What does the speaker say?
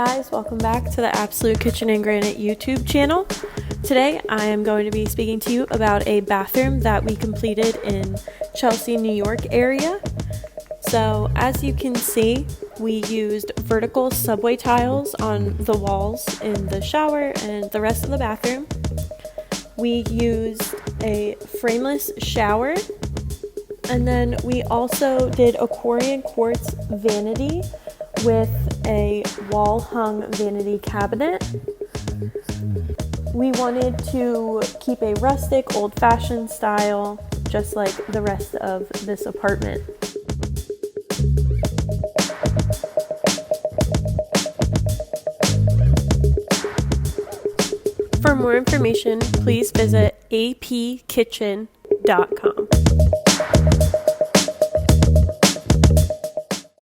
guys, welcome back to the Absolute Kitchen and Granite YouTube channel. Today I am going to be speaking to you about a bathroom that we completed in Chelsea, New York area. So as you can see, we used vertical subway tiles on the walls in the shower and the rest of the bathroom. We used a frameless shower, and then we also did a Corian quartz vanity with a wall-hung vanity cabinet. We wanted to keep a rustic, old-fashioned style, just like the rest of this apartment. For more information, please visit apkitchen.com.